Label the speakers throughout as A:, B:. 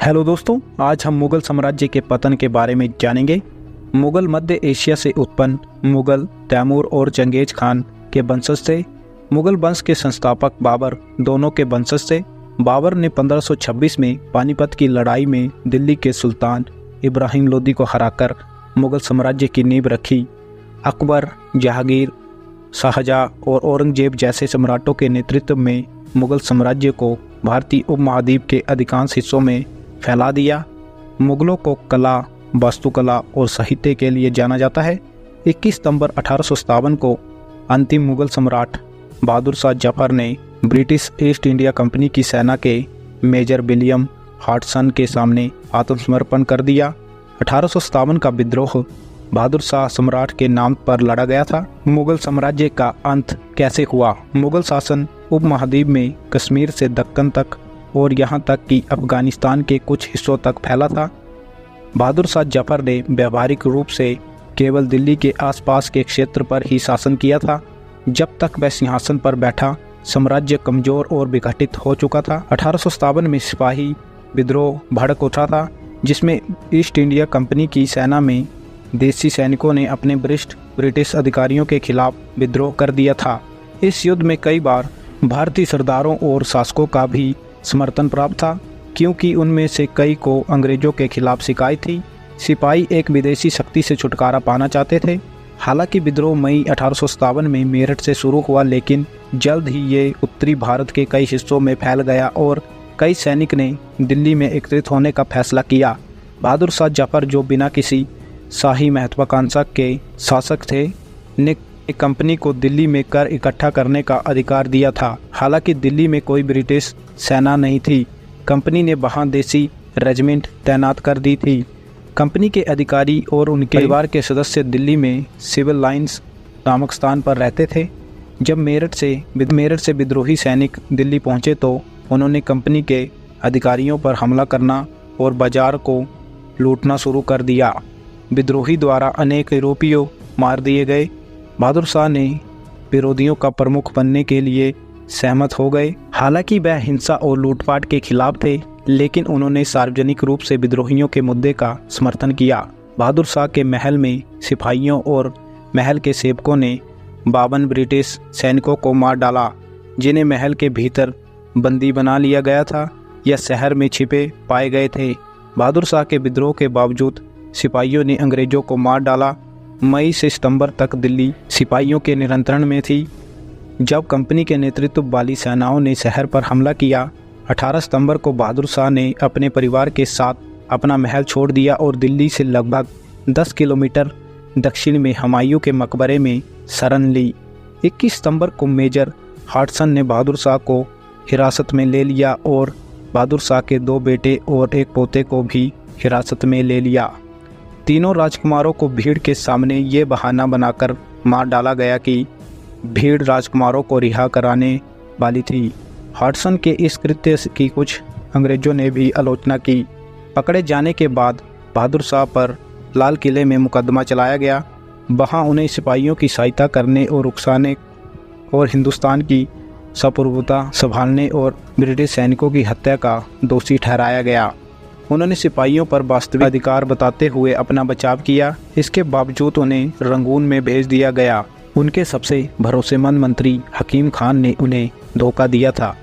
A: Hello दोस्तों, आज हम मुगल साम्राज्य के पतन के बारे में जानेंगे। मुगल मध्य एशिया से उत्पन्न मुगल तैमूर और चंगेज खान के वंशज थे। मुगल वंश के संस्थापक बाबर दोनों के वंशज थे। बाबर ने 1526 में पानीपत की लड़ाई में दिल्ली के सुल्तान इब्राहिम लोदी को हराकर मुगल साम्राज्य की नींव रखी। अकबर, जहांगीर, शाहजहां और औरंगजेब जैसे सम्राटों के नेतृत्व में मुगल साम्राज्य को भारतीय उपमहाद्वीप के अधिकांश हिस्सों में फैला दिया। मुगलों को कला, वास्तुकला और साहित्य के लिए जाना जाता है। 21 सितंबर 1857 को अंतिम मुगल सम्राट बहादुर शाह जफर ने ब्रिटिश ईस्ट इंडिया कंपनी की सेना के मेजर विलियम हॉटसन के सामने आत्मसमर्पण कर दिया। 1857 का विद्रोह बहादुर शाह सम्राट के नाम पर लड़ा गया था। मुगल साम्राज्य का अंत कैसे हुआ? मुगल शासन उपमहाद्वीप में कश्मीर से दक्कन तक और यहाँ तक कि अफगानिस्तान के कुछ हिस्सों तक फैला था। बहादुर शाह जफर ने व्यावहारिक रूप से केवल दिल्ली के आसपास के क्षेत्र पर ही शासन किया था। जब तक वह सिंहासन पर बैठा, साम्राज्य कमजोर और विघटित हो चुका था। 1857 में सिपाही विद्रोह भड़क उठा था, जिसमें ईस्ट इंडिया कंपनी की सेना में देसी सैनिकों ने अपने वरिष्ठ ब्रिटिश अधिकारियों के खिलाफ विद्रोह कर दिया था। इस युद्ध में कई बार भारतीय सरदारों और शासकों का भी समर्थन प्राप्त था, क्योंकि उनमें से कई को अंग्रेजों के खिलाफ शिकायत थी। सिपाही एक विदेशी शक्ति से छुटकारा पाना चाहते थे। हालांकि विद्रोह मई 1857 में मेरठ से शुरू हुआ, लेकिन जल्द ही ये उत्तरी भारत के कई हिस्सों में फैल गया और कई सैनिक ने दिल्ली में एकत्रित होने का फैसला किया। बहादुर शाह जफर, जो बिना किसी शाही महत्वाकांक्षा के शासक थे, ने कंपनी को दिल्ली में कर इकट्ठा करने का अधिकार दिया था। हालांकि दिल्ली में कोई ब्रिटिश सेना नहीं थी। कंपनी ने वहां देसी रेजिमेंट तैनात कर दी थी। कंपनी के अधिकारी और उनके परिवार के सदस्य दिल्ली में सिविल लाइंस नामक स्थान पर रहते थे। जब मेरठ से विद्रोही सैनिक दिल्ली पहुंचे तो उन्होंने कंपनी के अधिकारियों पर हमला करना और बाजार को लूटना शुरू कर दिया। विद्रोही द्वारा अनेक यूरोपीय मार दिए गए। बहादुर शाह ने विरोधियों का प्रमुख बनने के लिए सहमत हो गए। हालांकि वह हिंसा और लूटपाट के खिलाफ थे, लेकिन उन्होंने सार्वजनिक रूप से विद्रोहियों के मुद्दे का समर्थन किया। बहादुर शाह के महल में सिपाहियों और महल के सेवकों ने 52 ब्रिटिश सैनिकों को मार डाला, जिन्हें महल के भीतर बंदी बना लिया गया था या शहर में छिपे पाए गए थे। बहादुर शाह के विद्रोह के बावजूद सिपाहियों ने अंग्रेजों को मार डाला। मई से सितंबर तक दिल्ली सिपाहियों के नियंत्रण में थी। जब कंपनी के नेतृत्व वाली सेनाओं ने शहर पर हमला किया, 18 सितंबर को बहादुर शाह ने अपने परिवार के साथ अपना महल छोड़ दिया और दिल्ली से लगभग 10 किलोमीटर दक्षिण में हुमायूं के मकबरे में शरण ली। 21 सितंबर को मेजर हॉटसन ने बहादुर शाह को हिरासत में ले लिया और बहादुर शाह के 2 बेटे और एक पोते को भी हिरासत में ले लिया। तीनों राजकुमारों को भीड़ के सामने ये बहाना बनाकर मार डाला गया कि भीड़ राजकुमारों को रिहा कराने वाली थी। हॉटसन के इस कृत्य की कुछ अंग्रेजों ने भी आलोचना की। पकड़े जाने के बाद बहादुर शाह पर लाल किले में मुकदमा चलाया गया। वहां उन्हें सिपाहियों की सहायता करने और उकसाने और हिंदुस्तान की संप्रभुता संभालने और ब्रिटिश सैनिकों की हत्या का दोषी ठहराया गया। उन्होंने सिपाहियों पर वास्तविक अधिकार बताते हुए अपना बचाव किया। इसके बावजूद उन्हें रंगून में भेज दिया गया। उनके सबसे भरोसेमंद मंत्री हकीम खान ने उन्हें धोखा दिया था,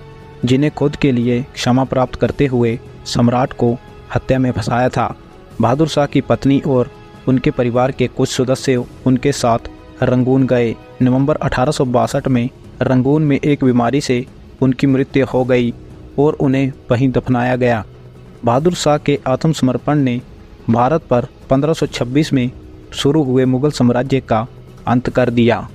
A: जिन्हें खुद के लिए क्षमा प्राप्त करते हुए सम्राट को हत्या में फंसाया था। बहादुर शाह की पत्नी और उनके परिवार के कुछ सदस्य उनके साथ रंगून गए। नवंबर 1862 में रंगून में एक बीमारी से उनकी मृत्यु हो गई और उन्हें वहीं दफनाया गया। बहादुर शाह के आत्मसमर्पण ने भारत पर 1526 में शुरू हुए मुगल साम्राज्य का अंत कर दिया।